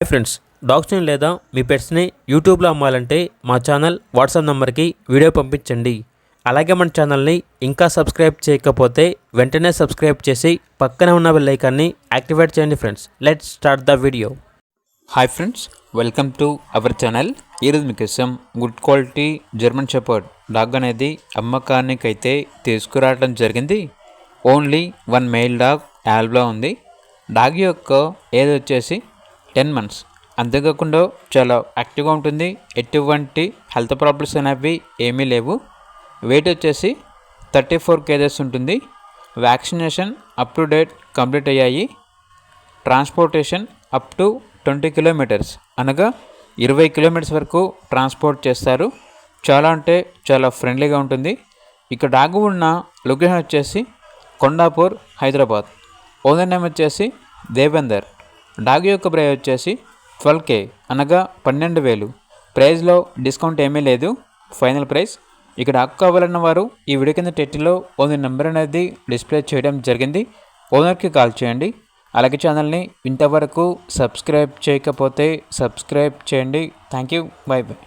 Hi friends, డాగ్స్ని లేదా మీ పెట్స్ని యూట్యూబ్లో అమ్మాలంటే మా ఛానల్ వాట్సాప్ నెంబర్కి వీడియో పంపించండి. అలాగే మన ఛానల్ని ఇంకా సబ్స్క్రైబ్ చేయకపోతే వెంటనే సబ్స్క్రైబ్ చేసి పక్కనే ఉన్న బెల్ ఐకాన్ని యాక్టివేట్ చేయండి. Friends, let's start the video. Hi friends, welcome to our channel. ఈరోజు మీకోసం good quality German shepherd dog అనేది అమ్మకానికైతే తీసుకురావడం జరిగింది. ఓన్లీ 1 మెయిల్ డాగ్ యాల్బ్లో ఉంది. డాగ్ యొక్క ఏజ్ వచ్చేసి 10 months. అంతేకాకుండా చాలా యాక్టివ్గా ఉంటుంది. ఎటువంటి హెల్త్ ప్రాబ్లమ్స్ అనేవి ఏమీ లేవు. వెయిట్ వచ్చేసి 34 kgs ఉంటుంది. Vaccination up to date complete అయ్యాయి. ట్రాన్స్పోర్టేషన్ అప్ టు 20 kilometers, అనగా 20 kilometers వరకు ట్రాన్స్పోర్ట్ చేస్తారు. చాలా అంటే చాలా ఫ్రెండ్లీగా ఉంటుంది. ఇక డాగ్ ఉన్న లొకేషన్ వచ్చేసి కొండాపూర్, హైదరాబాద్. ఓనర్ నేమ్ వచ్చేసి దేవేందర్. డాగ్ యొక్క ప్రైస్ వచ్చేసి 12K, అనగా 12,000. ప్రైస్లో డిస్కౌంట్ ఏమీ లేదు, ఫైనల్ ప్రైస్. ఇక్కడ డాగ్ కావాలన్న వారు ఈ వీడియో కింద టైటిల్లో ఓనర్ నెంబర్ అనేది డిస్ప్లే చేయడం జరిగింది. ఓనర్కి కాల్ చేయండి. అలాగే ఛానల్ని ఇంతవరకు సబ్స్క్రైబ్ చేయకపోతే సబ్స్క్రైబ్ చేయండి. Thank you, by by.